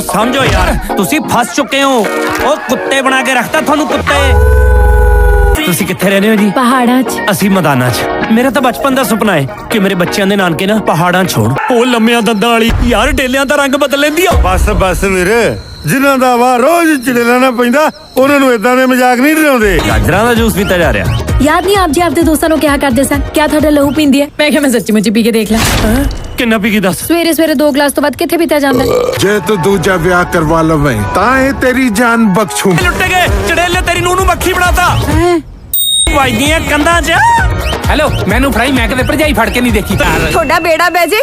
समझो यार तुसी फस चुके हो। ओ कुत्ते बना के रखता थानू कुत्ते। तुसी कित्थे रहने हो जी? पहाड़ां च। असी मैदानां च। मेरा तो बचपन का सुपना है कि मेरे बच्चों के नानके ना पहाड़ां छोड़। ओ लम्मिया दंदां वाली यार डेलियां दा रंग बदल लेंदी आ। बस बस वीरे, जिन्हां दा वा रोज चिड़ेला ना पैंदा उन्हां नूं इदां दे मजाक नहीं डराउंदे। गाजरां दा जूस पीता जा रहा। याद नहीं आप जी आपके दोस्तों को क्या करते सन? क्या थोड़ा लहू पींदी है? मैं क्या मैं सच्ची मुच्ची पी के देख ला। किन्ना पी के दस? सवेरे सवेरे 2 गिलास तो बाद किथे पीता जांदा है? जे तू दूजा ब्याह करवा लवे ताए तेरी जान बख्शू। लुट गए चड़ेले तेरी नूनू मक्खी बनाता। वाइदियां कंधां च। हेलो मैनू फड़ाई, मैं कदे भरजाई फड़ के नहीं देखी। थोड़ा बेड़ा बैजे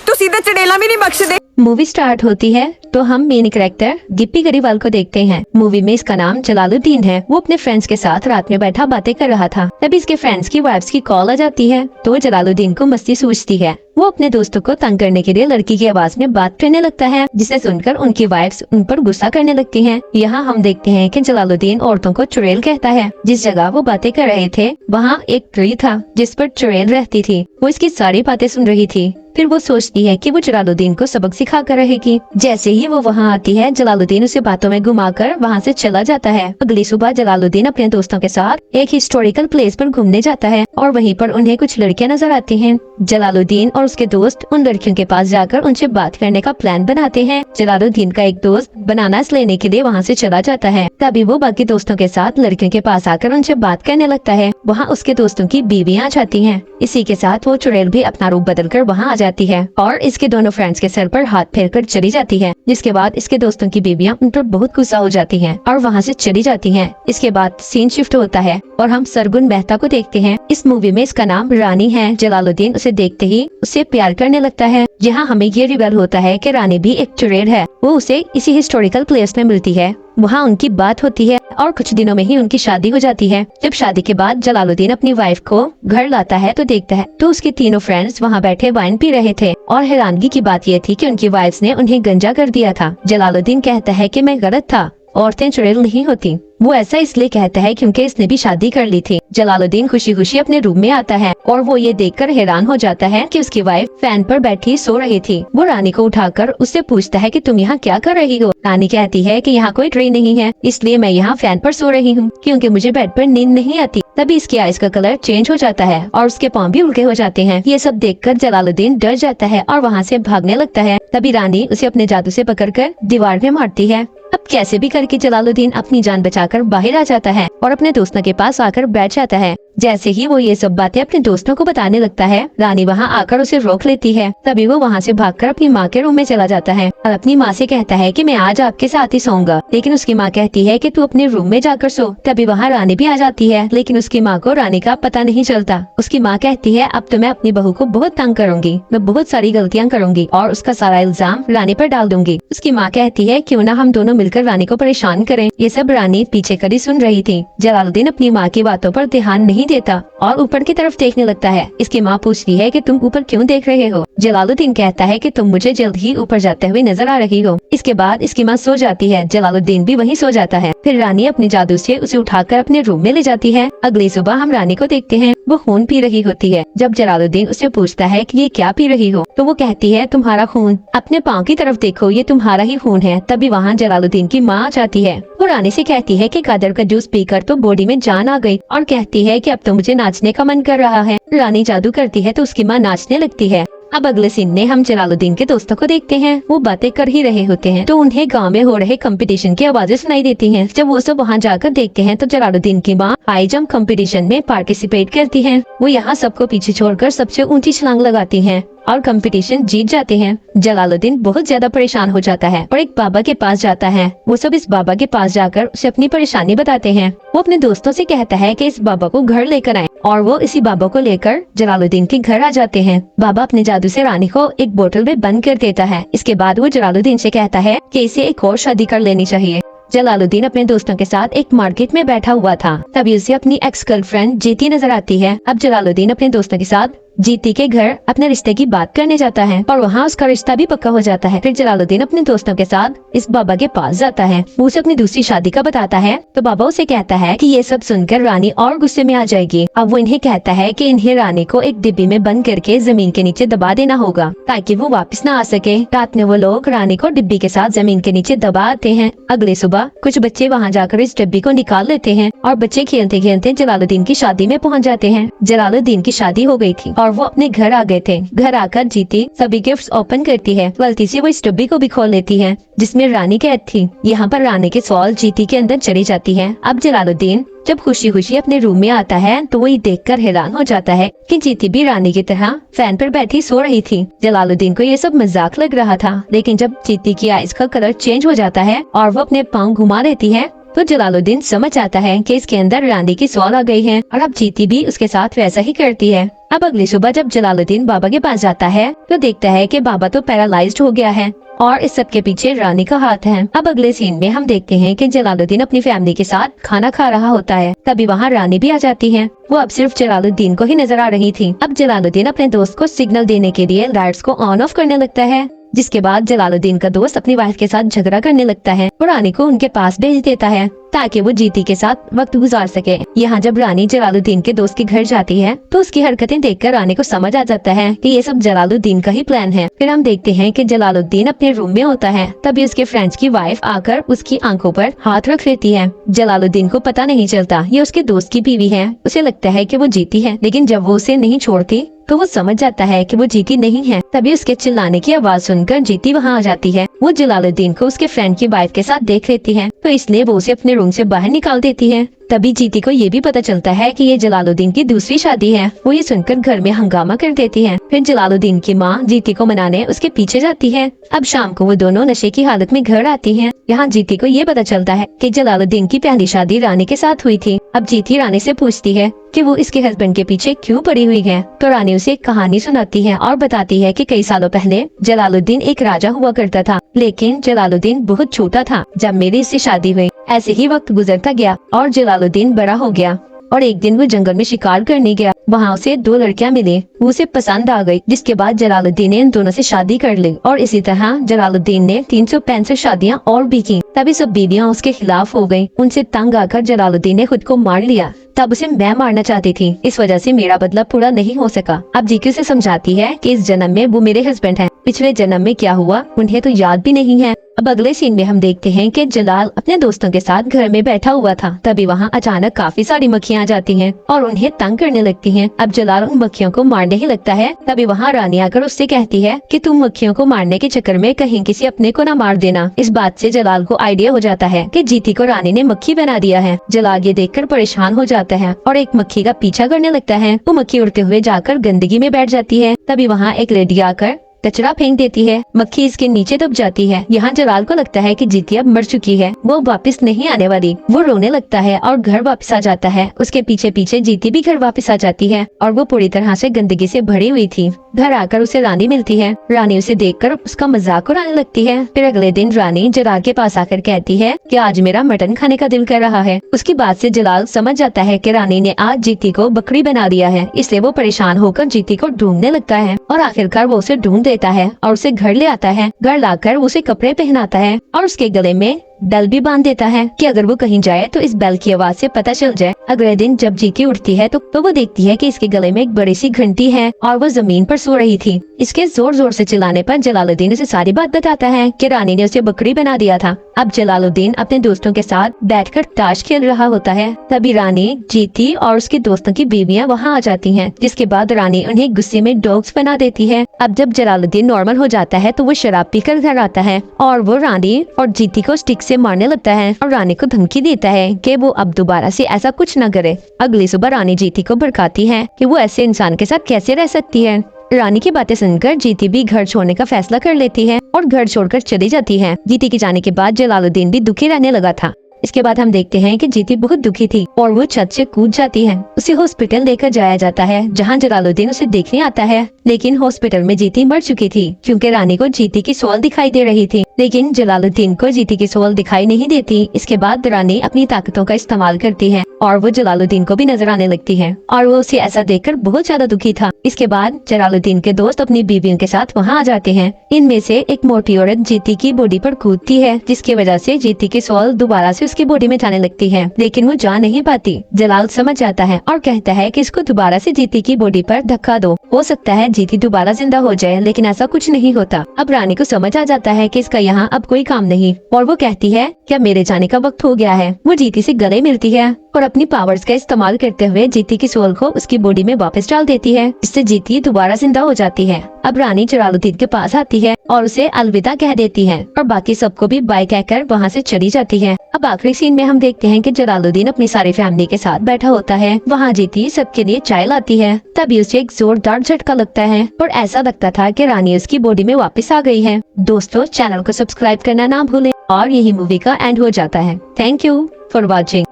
तुसी तो चड़ेला भी नहीं बख्शदे। मूवी स्टार्ट होती है तो हम मेन कैरेक्टर गिप्पी गरीवाल को देखते हैं। मूवी में इसका नाम जलालुद्दीन है। वो अपने फ्रेंड्स के साथ रात में बैठा बातें कर रहा था। तभी इसके फ्रेंड्स की वाइफ्स की कॉल आ जाती है तो जलालुद्दीन को मस्ती सूझती है। वो अपने दोस्तों को तंग करने के लिए लड़की की आवाज में बात करने लगता है, जिसे सुनकर उनकी वाइफ्स उन पर गुस्सा करने लगती हैं। यहाँ हम देखते हैं कि जलालुद्दीन औरतों को चुड़ैल कहता है। जिस जगह वो बातें कर रहे थे वहाँ एक ट्री था जिस पर चुड़ैल रहती थी। वो इसकी सारी बातें सुन रही थी। फिर वो सोचती है कि वो जलालुद्दीन को सबक सिखा कर रहेगी। जैसे ही वो वहाँ आती है जलालुद्दीन उसे बातों में घुमाकर वहाँ से चला जाता है। अगली सुबह जलालुद्दीन अपने दोस्तों के साथ एक हिस्टोरिकल प्लेस पर घूमने जाता है और वहीं पर उन्हें कुछ लड़कियां नजर आती हैं। जलालुद्दीन और उसके दोस्त उन लड़कियों के पास जाकर उनसे बात करने का प्लान बनाते हैं। जलालुद्दीन का एक दोस्त बनानास लेने के लिए वहाँ से चला जाता है। तभी वो बाकी दोस्तों के साथ लड़कियों के पास आकर उनसे बात करने लगता है। वहाँ उसके दोस्तों की बीवियां आ जाती हैं। इसी के साथ वो चुड़ैल भी अपना रूप बदलकर वहाँ आ जाती है और इसके दोनों फ्रेंड्स के सर पर हाथ फेरकर चली जाती है। जिसके बाद इसके दोस्तों की बीवियां उन पर बहुत गुस्सा हो जाती हैं और वहाँ से चली जाती हैं। इसके बाद सीन शिफ्ट होता है और हम सरगुन मेहता को देखते हैं। इस मूवी में इसका नाम रानी है। जलालुद्दीन उसे देखते ही उससे प्यार करने लगता है। यहाँ हमें ये रिवील होता है कि रानी भी एक चुड़ैल है। वो उसे इसी हिस्टोरिकल प्लेस में मिलती है। वहाँ उनकी बात होती है और कुछ दिनों में ही उनकी शादी हो जाती है। जब शादी के बाद जलालुद्दीन अपनी वाइफ को घर लाता है तो देखता है तो उसके तीनों फ्रेंड्स वहाँ बैठे वाइन पी रहे थे और हैरानगी की बात यह थी कि उनकी वाइफ्स ने उन्हें गंजा कर दिया था। जलालुद्दीन कहता है कि मैं गलत था, औरतें चुड़ैल नहीं होती। वो ऐसा इसलिए कहता है क्योंकि इसने भी शादी कर ली थी। जलालुद्दीन खुशी खुशी अपने रूम में आता है और वो ये देखकर हैरान हो जाता है कि उसकी वाइफ फैन पर बैठी सो रही थी। वो रानी को उठाकर उससे पूछता है कि तुम यहाँ क्या कर रही हो? रानी कहती है कि यहाँ कोई ट्री नहीं है, इसलिए मैं यहाँ फैन पर सो रही हूँ क्योंकि मुझे बेड पर नींद नहीं आती। तभी इसकी आइज का कलर चेंज हो जाता है और उसके पाँव भी उल्टे हो जाते हैं। ये सब देखकर जलालुद्दीन डर जाता है और वहाँ से भागने लगता है। तभी रानी उसे अपने जादू से पकड़कर दीवार में मारती है। अब कैसे भी करके जलालुद्दीन अपनी जान बचाकर बाहर आ जाता है और अपने दोस्तों के पास आकर बैठ जाता है। जैसे ही वो ये सब बातें अपने दोस्तों को बताने लगता है रानी वहाँ आकर उसे रोक लेती है। तभी वो वहाँ से भागकर अपनी माँ के रूम में चला जाता है और अपनी माँ से कहता है कि मैं आज आपके साथ ही सोऊंगा। लेकिन उसकी माँ कहती है कि तू अपने रूम में जाकर सो। तभी वहाँ रानी भी आ जाती है लेकिन उसकी माँ को रानी का पता नहीं चलता। उसकी माँ कहती है अब तो मैं अपनी बहू को बहुत तंग करूंगी, मैं बहुत सारी गलतियाँ करूंगी और उसका सारा इल्जाम रानी पर डाल दूंगी। उसकी माँ कहती है क्यों ना हम दोनों मिलकर रानी को परेशान करें। ये सब रानी पीछे खड़ी सुन रही थी। जलालुद्दीन अपनी माँ की बातों पर ध्यान नहीं देता और ऊपर की तरफ देखने लगता है। इसकी माँ पूछती है कि तुम ऊपर क्यों देख रहे हो? जलालुद्दीन कहता है कि तुम मुझे जल्द ही ऊपर जाते हुए नजर आ रही हो। इसके बाद इसकी माँ सो जाती है। जलालुद्दीन भी वहीं सो जाता है। फिर रानी अपने जादू से उसे उठाकर अपने रूम में ले जाती है। अगली सुबह हम रानी को देखते हैं, वो खून पी रही होती है। जब जलालुद्दीन उससे पूछता है कि ये क्या पी रही हो तो वो कहती है तुम्हारा खून, अपने पाँव की तरफ देखो ये तुम्हारा ही खून है। तभी वहाँ जलालुद्दीन की माँ आ जाती है। वो रानी से कहती है कि गाजर का जूस पीकर तो बॉडी में जान आ गई और कहती है कि अब तो मुझे नाचने का मन कर रहा है। रानी जादू करती है तो उसकी माँ नाचने लगती है। अब अगले सीन में हम जलालुद्दीन के दोस्तों को देखते हैं। वो बातें कर ही रहे होते हैं तो उन्हें गांव में हो रहे कंपटीशन की आवाजें सुनाई देती हैं। जब वो सब वहाँ जाकर देखते हैं तो जलालुद्दीन की माँ हाई जंप कंपटीशन में पार्टिसिपेट करती हैं। वो यहाँ सबको पीछे छोड़कर सबसे ऊंची छलांग लगाती हैं और कंपटीशन जीत जाते हैं। जलालुद्दीन बहुत ज्यादा परेशान हो जाता है और एक बाबा के पास जाता है। वो सब इस बाबा के पास जाकर उसे अपनी परेशानी बताते हैं। वो अपने दोस्तों से कहता है कि इस बाबा को घर लेकर आए और वो इसी बाबा को लेकर जलालुद्दीन के घर आ जाते हैं। बाबा अपने जादू से रानी को एक बोतल में बंद कर देता है। इसके बाद वो जलालुद्दीन से कहता है कि इसे एक और शादी कर लेनी चाहिए। जलालुद्दीन अपने दोस्तों के साथ एक मार्केट में बैठा हुआ था। तभी उसे अपनी एक्स गर्लफ्रेंड जीती नजर आती है। अब जलालुद्दीन अपने दोस्तों के साथ जीती के घर अपने रिश्ते की बात करने जाता है और वहाँ उसका रिश्ता भी पक्का हो जाता है। फिर जलालुद्दीन अपने दोस्तों के साथ इस बाबा के पास जाता है। वो उसे अपनी दूसरी शादी का बताता है तो बाबा उसे कहता है कि ये सब सुनकर रानी और गुस्से में आ जाएगी। अब वो इन्हें कहता है कि इन्हें रानी को एक डिब्बी में बंद करके जमीन के नीचे दबा देना होगा ताकि वो वापस न आ सके। रात में वो लोग रानी को डिब्बी के साथ जमीन के नीचे दबा आते हैं। अगले सुबह कुछ बच्चे वहाँ जाकर इस डिब्बी को निकाल लेते हैं और बच्चे खेलते खेलते जलालुद्दीन की शादी में पहुँच जाते हैं। जलालुद्दीन की शादी हो गई थी और वो अपने घर आ गए थे। घर आकर जीती सभी गिफ्ट्स ओपन करती है। गलती से वो इस डिब्बी को भी खोल लेती है जिसमें रानी कैद थी। यहाँ पर रानी की सॉल जीती के अंदर चली जाती है। अब जलालुद्दीन जब खुशी खुशी अपने रूम में आता है तो वो ये देखकर हैरान हो जाता है कि जीती भी रानी की तरह फैन पर बैठी सो रही थी। जलालुद्दीन को ये सब मजाक लग रहा था, लेकिन जब जीती की आइज का कलर चेंज हो जाता है और वो अपने पाँव घुमा लेती है तो जलालुद्दीन समझ आता है कि इसके अंदर रानी की सॉल आ गई है और अब जीती भी उसके साथ वैसा ही करती है। अब अगली सुबह जब जलालुद्दीन बाबा के पास जाता है तो देखता है कि बाबा तो पैरालाइज्ड हो गया है और इस सब के पीछे रानी का हाथ है। अब अगले सीन में हम देखते हैं कि जलालुद्दीन अपनी फैमिली के साथ खाना खा रहा होता है। तभी वहाँ रानी भी आ जाती है। वो अब सिर्फ जलालुद्दीन को ही नजर आ रही थी। अब जलालुद्दीन अपने दोस्त को सिग्नल देने के लिए लाइट्स को ऑन ऑफ करने लगता है, जिसके बाद जलालुद्दीन का दोस्त अपनी वाइफ के साथ झगड़ा करने लगता है और रानी को उनके पास भेज देता है ताकि वो जीती के साथ वक्त गुजार सके। यहाँ जब रानी जलालुद्दीन के दोस्त के घर जाती है तो उसकी हरकतें देखकर रानी को समझ आ जाता है कि ये सब जलालुद्दीन का ही प्लान है। फिर हम देखते हैं कि जलालुद्दीन अपने रूम में होता है, तभी उसके फ्रेंड्स की वाइफ आकर उसकी आंखों पर हाथ रख लेती है। जलालुद्दीन को पता नहीं चलता ये उसके दोस्त की बीवी है। उसे लगता है कि वो जीती है, लेकिन जब वो उसे नहीं छोड़ती तो वो समझ जाता है कि वो जीती नहीं है। तभी उसके चिल्लाने की आवाज सुनकर जीती वहाँ आ जाती है। वो जलालुद्दीन को उसके फ्रेंड की वाइफ के साथ देख लेती है तो इसलिए वो उसे अपने रूम से बाहर निकाल देती है। तभी जीती को ये भी पता चलता है कि ये जलालुद्दीन की दूसरी शादी है। वो ये सुनकर घर में हंगामा कर देती है। फिर जलालुद्दीन की माँ जीती को मनाने उसके पीछे जाती है। अब शाम को वो दोनों नशे की हालत में घर आती हैं। यहाँ जीती को ये पता चलता है कि जलालुद्दीन की पहली शादी रानी के साथ हुई थी। अब जीती रानी से पूछती है कि वो इसके हस्बैंड के पीछे क्यों पड़ी हुई है। तो रानी उसे एक कहानी सुनाती है और बताती है कि कई सालों पहले जलालुद्दीन एक राजा हुआ करता था, लेकिन जलालुद्दीन बहुत छोटा था जब मेरी इससे शादी हुई। ऐसे ही वक्त गुजरता गया और जलालुद्दीन बड़ा हो गया और एक दिन वो जंगल में शिकार करने गया। वहाँ उसे 2 लड़कियाँ मिली, वो उसे पसंद आ गई, जिसके बाद जलालुद्दीन ने इन दोनों से शादी कर ली और इसी तरह जलालुद्दीन ने 365 शादियाँ और भी की। तभी सब बीवियाँ उसके खिलाफ हो गयी। उनसे तंग आकर जलालुद्दीन ने खुद को मार लिया। तब उसे मैं मारना चाहती थी, इस वजह से मेरा बदला पूरा नहीं हो सका। अब जीती उसे समझाती है कि इस जन्म में वो मेरे हस्बैंड हैं, पिछले जन्म में क्या हुआ उन्हें तो याद भी नहीं है। अब अगले सीन में हम देखते हैं कि जलाल अपने दोस्तों के साथ घर में बैठा हुआ था। तभी वहाँ अचानक काफी सारी मक्खियाँ आ जाती हैं और उन्हें तंग करने लगती हैं। अब जलाल उन मक्खियों को मारने ही लगता है। तभी वहाँ रानी आकर उससे कहती है कि तुम मक्खियों को मारने के चक्कर में कहीं किसी अपने को न मार देना। इस बात से जलाल को आइडिया हो जाता है कि जीती को रानी ने मक्खी बना दिया है। जलाल ये देखकर परेशान हो जाता है और एक मक्खी का पीछा करने लगता है। वो मक्खी उड़ते हुए जाकर गंदगी में बैठ जाती है। तभी वहाँ एक लेडी आकर कचरा फेंक देती है। मक्खी इसके नीचे दब जाती है। यहाँ जलाल को लगता है कि जीती अब मर चुकी है, वो वापस नहीं आने वाली। वो रोने लगता है और घर वापस आ जाता है। उसके पीछे पीछे जीती भी घर वापस आ जाती है और वो पूरी तरह से गंदगी से भरी हुई थी। घर आकर उसे रानी मिलती है। रानी उसे देखकर उसका मजाक उड़ाने लगती है। फिर अगले दिन रानी जलाल के पास आकर कहती है कि आज मेरा मटन खाने का दिल कर रहा है। उसकी बात से जलाल समझ जाता है कि रानी ने आज जीती को बकरी बना दिया है, इसलिए वो परेशान होकर जीती को ढूंढने लगता है और आखिरकार वो उसे ढूंढ देता है और उसे घर ले आता है। घर लाकर उसे कपड़े पहनाता है और उसके गले में बेल भी बांध देता है कि अगर वो कहीं जाए तो इस बेल की आवाज से पता चल जाए। अगले दिन जब जीती उठती है तो वो देखती है कि इसके गले में एक बड़ी सी घंटी है और वो जमीन पर सो रही थी। इसके जोर जोर से चिल्लाने पर जलालुद्दीन उसे सारी बात बताता है कि रानी ने उसे बकरी बना दिया था। अब जलालुद्दीन अपने दोस्तों के साथ बैठकर ताश खेल रहा होता है। तभी रानी, जीती और उसके दोस्तों की बीवियां वहाँ आ जाती हैं, जिसके बाद रानी उन्हें गुस्से में डॉग्स बना देती है। अब जब जलालुद्दीन नॉर्मल हो जाता है तो वो शराब पीकर घर आता है और वो रानी और जीती को स्टिक से मारने लगता है और रानी को धमकी देता है कि वो अब दोबारा से ऐसा कुछ न करे। अगली सुबह रानी जीती को भड़काती है कि वो ऐसे इंसान के साथ कैसे रह सकती है। रानी की बातें सुनकर जीती भी घर छोड़ने का फैसला कर लेती है और घर छोड़कर चली जाती है। जीती के जाने के बाद जलालुद्दीन भी दुखी रहने लगा था। इसके बाद हम देखते हैं कि जीती बहुत दुखी थी और वो छत से कूद जाती है। उसे हॉस्पिटल लेकर जाया जाता है, जहां जलालुद्दीन उसे देखने आता है। लेकिन हॉस्पिटल में जीती मर चुकी थी क्योंकि रानी को जीती की सोल दिखाई दे रही थी, लेकिन जलालुद्दीन को जीती की सोल दिखाई नहीं देती। इसके बाद रानी अपनी ताकतों का इस्तेमाल करती है और वो जलालुद्दीन को भी नजर आने लगती है और वो उसे ऐसा देखकर बहुत ज्यादा दुखी था। इसके बाद जलालुद्दीन के दोस्त अपनी बीवियों के साथ वहाँ आ जाते हैं। इनमें से एक मोटी औरत जीती की बॉडी पर कूदती है, जिसकी वजह से जीती की सोल दोबारा से उसकी बॉडी में जाने लगती है, लेकिन वो जा नहीं पाती। जलाल समझ जाता है और कहता है कि इसको दोबारा से जीती की बॉडी पर धक्का दो, हो सकता है जीती दोबारा जिंदा हो जाए, लेकिन ऐसा कुछ नहीं होता। अब रानी को समझ आ जाता है कि इसका यहाँ अब कोई काम नहीं और वो कहती है क्या मेरे जाने का वक्त हो गया है। वो जीती से गले मिलती है और अपनी पावर्स का इस्तेमाल करते हुए जीती की सोल को उसकी बॉडी में वापस डाल देती है, इससे जीती दोबारा जिंदा हो जाती है। अब रानी जलालुद्दीन के पास आती है और उसे अलविदा कह देती है और बाकी सबको भी बाय कहकर वहाँ से चली जाती है। अब आखिरी सीन में हम देखते हैं कि जलालुद्दीन अपनी सारी फैमिली के साथ बैठा होता है। वहाँ जीती सबके लिए चाय लाती है, तभी उसे एक जोरदार झटका लगता है और ऐसा लगता था कि रानी उसकी बॉडी में वापस आ गई है। दोस्तों, चैनल को सब्सक्राइब करना ना भूलें और यही मूवी का एंड हो जाता है। Thank you for watching.